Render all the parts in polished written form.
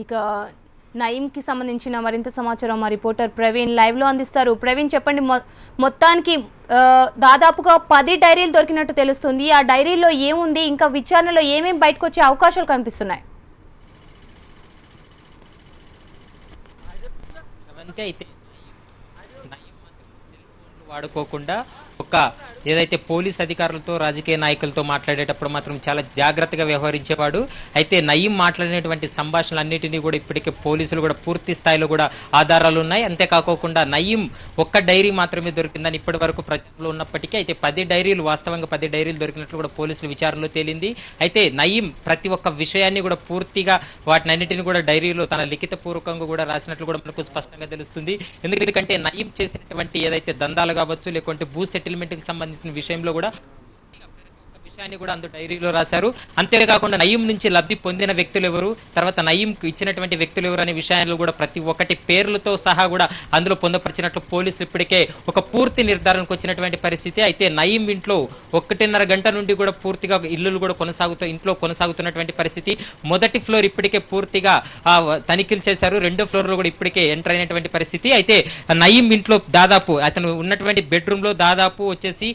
ఇక నయీంకి సంబంధించిన మరింత సమాచారం మా రిపోర్టర్ ప్రవీణ్ లైవ్ లో అందిస్తారు. ప్రవీణ్ చెప్పండి, మొత్తానికి దాదాపుగా 10 డైరీలు దొరికినట్టు తెలుస్తుంది. ఆ డైరీలో ఏముంది, ఇంకా విచారణలో ఏమేమి బయటకు వచ్చే అవకాశాలు కనిపిస్తున్నాయి? వాడుకోకుండా ఒక ఏదైతే పోలీస్ అధికారులతో రాజకీయ నాయకులతో మాట్లాడేటప్పుడు మాత్రం చాలా జాగ్రత్తగా వ్యవహరించేవాడు. అయితే నయీం మాట్లాడినటువంటి సంభాషణలన్నిటినీ కూడా ఇప్పటికే పోలీసులు కూడా పూర్తి స్థాయిలో కూడా ఆధారాలు ఉన్నాయి. అంతేకాకుండా నయీం ఒక్క డైరీ మాత్రమే దొరికిందని ఇప్పటి వరకు ప్రచారంలో ఉన్నప్పటికీ అయితే 10 డైరీలు వాస్తవంగా 10 డైరీలు దొరికినట్లు కూడా పోలీసుల విచారణలో తేలింది. అయితే నయీం ప్రతి ఒక్క విషయాన్ని కూడా పూర్తిగా వాటినన్నిటిని కూడా డైరీలో తన లిఖిత పూర్వకంగా కూడా రాసినట్లు కూడా మనకు స్పష్టంగా తెలుస్తుంది. ఎందుకంటే నయీం చేసినటువంటి ఏదైతే దందాలు కావచ్చు, లేకుంటే భూ సెటిల్మెంట్ కి సంబంధించిన విషయంలో కూడా విషయాన్ని కూడా అందులో డైరీలో రాశారు. అంతేకాకుండా నయీం నుంచి లబ్ధి పొందిన వ్యక్తులు ఎవరు, తర్వాత నయీంకు ఇచ్చినటువంటి వ్యక్తులు ఎవరు అనే విషయాలు కూడా ప్రతి ఒక్కటి పేర్లతో సహా కూడా అందులో పొందపరిచినట్లు పోలీసులు ఇప్పటికే ఒక పూర్తి నిర్ధారణకు వచ్చినటువంటి పరిస్థితి. అయితే నయీం ఇంట్లో 1.5 గంట నుండి కూడా పూర్తిగా ఇంట్లో కొనసాగుతున్నటువంటి పరిస్థితి. మొదటి ఫ్లోర్ ఇప్పటికే పూర్తిగా తనిఖీలు చేశారు. రెండో ఫ్లోర్ లో కూడా ఇప్పటికే ఎంటర్ అయినటువంటి పరిస్థితి. అయితే నయీం ఇంట్లో దాదాపు అతను ఉన్నటువంటి బెడ్రూమ్ లో దాదాపు వచ్చేసి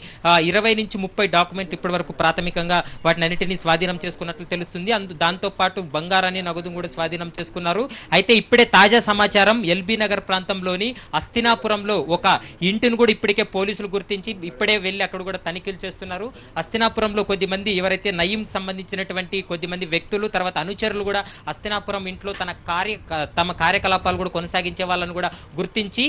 20 నుంచి 30 డాక్యుమెంట్ ఇప్పటి వరకు ప్రాథమికంగా వాటిని అన్నిటినీ స్వాధీనం చేసుకున్నట్లు తెలుస్తుంది. దాంతో పాటు బంగారాన్ని, నగదు కూడా స్వాధీనం చేసుకున్నారు. అయితే ఇప్పుడే తాజా సమాచారం, ఎల్బీ నగర్ ప్రాంతంలోని అస్తినాపురంలో ఒక ఇంటిని కూడా ఇప్పటికే పోలీసులు గుర్తించి ఇప్పుడే వెళ్లి అక్కడ కూడా తనిఖీలు చేస్తున్నారు. అస్తినాపురంలో కొద్దిమంది ఎవరైతే నయీం సంబంధించినటువంటి కొద్దిమంది వ్యక్తులు, తర్వాత అనుచరులు కూడా అస్తినాపురం ఇంట్లో తమ కార్యకలాపాలు కూడా కొనసాగించే వాళ్ళని కూడా గుర్తించి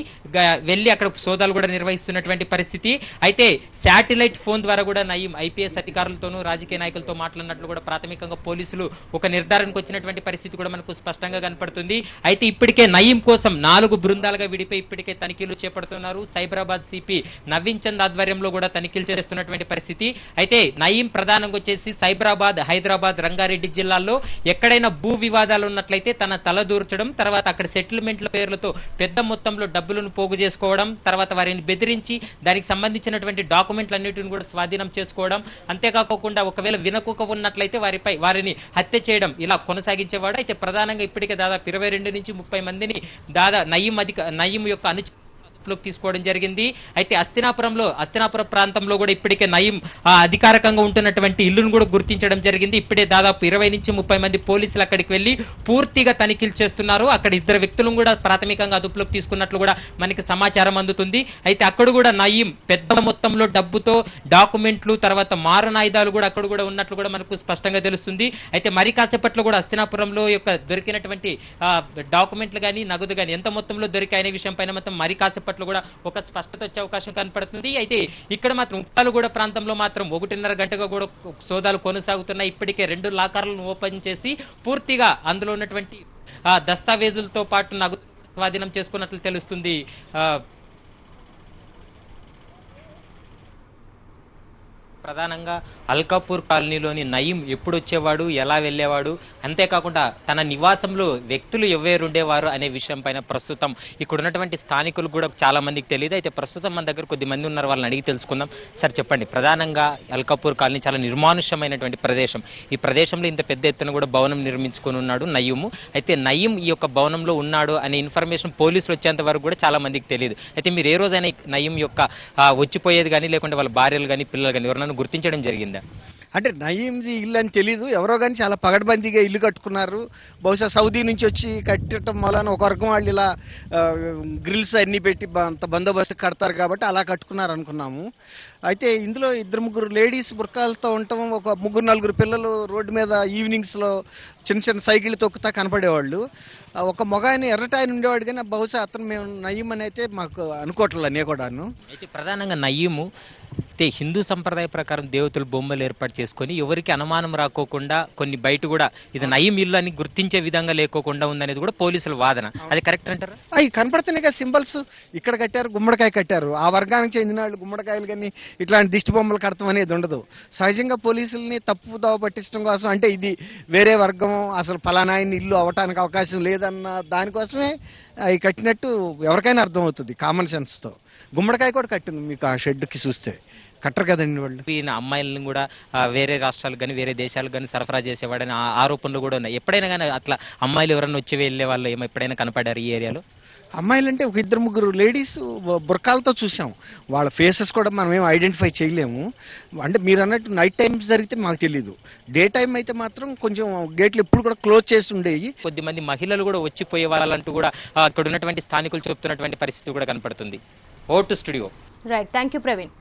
వెళ్లి అక్కడ సోదాలు కూడా నిర్వహిస్తున్నటువంటి పరిస్థితి. అయితే శాటిలైట్ ఫోన్ ద్వారా కూడా నయీం ఐపీఎస్ అధికారులతోనూ రాజకీయ నాయకులతో మాట్లాడినట్లు కూడా ప్రాథమికంగా పోలీసులు ఒక నిర్ధారణకు వచ్చినటువంటి పరిస్థితి కూడా మనకు స్పష్టంగా కనపడుతుంది. అయితే ఇప్పటికే నయీం కోసం 4 బృందాలుగా విడిపోయి ఇప్పటికే తనిఖీలు చేపడుతున్నారు. సైబరాబాద్ సిపి నవీన్ చంద్ ఆధ్వర్యంలో కూడా తనిఖీలు చేస్తున్నటువంటి పరిస్థితి. అయితే నయీం ప్రధానంగా వచ్చేసి సైబరాబాద్, హైదరాబాద్, రంగారెడ్డి జిల్లాల్లో ఎక్కడైనా భూ వివాదాలు ఉన్నట్లయితే తన తలదూర్చడం, తర్వాత అక్కడ సెటిల్మెంట్ల పేర్లతో పెద్ద మొత్తంలో డబ్బులను పోగు చేసుకోవడం, తర్వాత వారిని బెదిరించి దానికి సంబంధించినటువంటి డాక్యుమెంట్లన్నిటిని కూడా స్వాధీనం చేసుకోవడం, అంతేకాకుండా ఒకవేళ వినకుక ఉన్నట్లయితే వారిని హత్య చేయడం, ఇలా కొనసాగించేవాడు. అయితే ప్రధానంగా ఇప్పటికే దాదాపు 22 నుంచి 30 మందిని నయీం యొక్క లోకి తీసుకోవడం జరిగింది. అయితే అస్తినాపురం ప్రాంతంలో కూడా ఇప్పటికే నయీం అధికారికంగా ఉంటున్నటువంటి ఇల్లును కూడా గుర్తించడం జరిగింది. ఇప్పుడే దాదాపు 20 నుంచి 30 మంది పోలీసులు అక్కడికి వెళ్లి పూర్తిగా తనిఖీలు చేస్తున్నారు. అక్కడ 2 వ్యక్తులను కూడా ప్రాథమికంగా అదుపులోకి తీసుకున్నట్లు కూడా మనకి సమాచారం అందుతుంది. అయితే అక్కడ కూడా నయీం పెద్ద మొత్తంలో డబ్బుతో డాక్యుమెంట్లు, తర్వాత మారణాయుధాలు కూడా అక్కడ కూడా ఉన్నట్లు కూడా మనకు స్పష్టంగా తెలుస్తుంది. అయితే మరి కాసేపట్లో కూడా అస్తినాపురంలో యొక్క దొరికినటువంటి డాక్యుమెంట్లు కానీ, నగదు కానీ ఎంత మొత్తంలో దొరికాయనే విషయం పైన మాత్రం మరి కాసేపట్లో కూడా ఒక స్పష్టత వచ్చే అవకాశం కనపడుతుంది. అయితే ఇక్కడ మాత్రం ఉప్పాలగూడ ప్రాంతంలో మాత్రం 1.5 గంటగా కూడా సోదాలు కొనసాగుతున్నాయి. ఇప్పటికే 2 లాకర్లను ఓపెన్ చేసి పూర్తిగా అందులో ఉన్నటువంటి దస్తావేజులతో పాటు నగదు స్వాధీనం చేసుకున్నట్లు తెలుస్తుంది. ప్రధానంగా అల్కాపూర్ కాలనీలోని నయీం ఎప్పుడు వచ్చేవాడు, ఎలా వెళ్ళేవాడు, అంతేకాకుండా తన నివాసంలో వ్యక్తులు ఎవరు ఉండేవారు అనే విషయం పైన ప్రస్తుతం ఇక్కడ ఉన్నటువంటి స్థానికులు కూడా చాలా మందికి తెలియదు. అయితే ప్రస్తుతం మన దగ్గర కొద్ది మంది ఉన్నారు, వాళ్ళని అడిగి తెలుసుకుందాం. సార్ చెప్పండి, ప్రధానంగా అల్కాపూర్ కాలనీ చాలా నిర్మానుష్యమైనటువంటి ప్రదేశం. ఈ ప్రదేశంలో ఇంత పెద్ద ఎత్తున కూడా భవనం నిర్మించుకొని ఉన్నాడు నయీము. అయితే నయీం ఈ యొక్క భవనంలో ఉన్నాడు అనే ఇన్ఫర్మేషన్ పోలీసులు వచ్చేంత వరకు కూడా చాలా మందికి తెలియదు. అయితే మీరు ఏ రోజైనా నయీం యొక్క వచ్చిపోయేది కానీ, లేకుంటే వాళ్ళ భార్యలు కానీ, పిల్లలు కానీ ఎవరైనా గుర్తించడం జరిగిందా? అంటే నయీంజీ ఇల్లు అని తెలీదు, ఎవరో కానీ చాలా పగడ్బందీగా ఇల్లు కట్టుకున్నారు. బహుశా సౌదీ నుంచి వచ్చి కట్టడం వలన ఒక వర్గం వాళ్ళు ఇలా గ్రిల్స్ అన్ని పెట్టి అంత బందోబస్తు కడతారు కాబట్టి అలా కట్టుకున్నారు అనుకున్నాము. అయితే ఇందులో 2-3 లేడీస్ బుర్కాలతో ఉండటం, ఒక 3-4 పిల్లలు రోడ్డు మీద ఈవినింగ్స్లో చిన్న సైకిల్ తొక్కుతా కనపడేవాళ్ళు. ఒక మగాయని ఎర్రటాయని ఉండేవాడు, కానీ బహుశా అతను మేము నయీం అని అయితే మాకు అనుకోవట్లేదు నే కూడాను. అయితే ప్రధానంగా నయీము హిందూ సంప్రదాయ ప్రకారం దేవతలు బొమ్మలు ఏర్పాటు చేసుకొని ఎవరికి అనుమానం రాకోకుండా కొన్ని బయట కూడా ఇది నయీం ఇల్లు అని గుర్తించే విధంగా లేకోకుండా ఉందనేది కూడా పోలీసుల వాదన. అది కరెక్ట్ అంటారా? అవి కనపడుతున్నాయి సింబల్స్, ఇక్కడ కట్టారు, గుమ్మడికాయ కట్టారు. ఆ వర్గానికి చెందిన వాళ్ళు గుమ్మడికాయలు కానీ ఇట్లాంటి దిష్టి బొమ్మలు కడతాం అనేది ఉండదు. సహజంగా పోలీసుల్ని తప్పుదోవ పట్టించడం కోసం, అంటే ఇది వేరే వర్గం, అసలు ఫలానాయన ఇల్లు అవటానికి అవకాశం లేదన్న దానికోసమే అవి కట్టినట్టు ఎవరికైనా అర్థమవుతుంది కామన్ సెన్స్తో. గుమ్మడికాయ కూడా కట్టింది మీకు ఆ షెడ్కి చూస్తే, కట్టరు కదండి వాళ్ళు. ఈయన అమ్మాయిలను కూడా వేరే రాష్ట్రాలకు కానీ వేరే దేశాలకు కానీ సరఫరా చేసేవాడని ఆరోపణలు కూడా ఉన్నాయి. ఎప్పుడైనా కానీ అట్లా అమ్మాయిలు ఎవరైనా వచ్చి వెళ్ళే వాళ్ళు ఏమో ఎప్పుడైనా కనపడారు ఈ ఏరియాలో? అమ్మాయిలంటే ఒక ఇద్దరు ముగ్గురు లేడీస్ బుర్కాలతో చూసాం, వాళ్ళ ఫేసెస్ కూడా మనం ఏం ఐడెంటిఫై చేయలేము. అంటే మీరు అన్నట్టు నైట్ టైమ్స్ జరిగితే మాకు తెలీదు, డే టైం అయితే మాత్రం కొంచెం గేట్లు ఎప్పుడు కూడా క్లోజ్ చేసి ఉండేవి. కొద్దిమంది మహిళలు కూడా వచ్చిపోయే వాళ్ళంటూ కూడా అక్కడ ఉన్నటువంటి స్థానికులు చెప్తున్నటువంటి పరిస్థితి కూడా కనపడుతుంది. Over to studio. Right, thank you Praveen.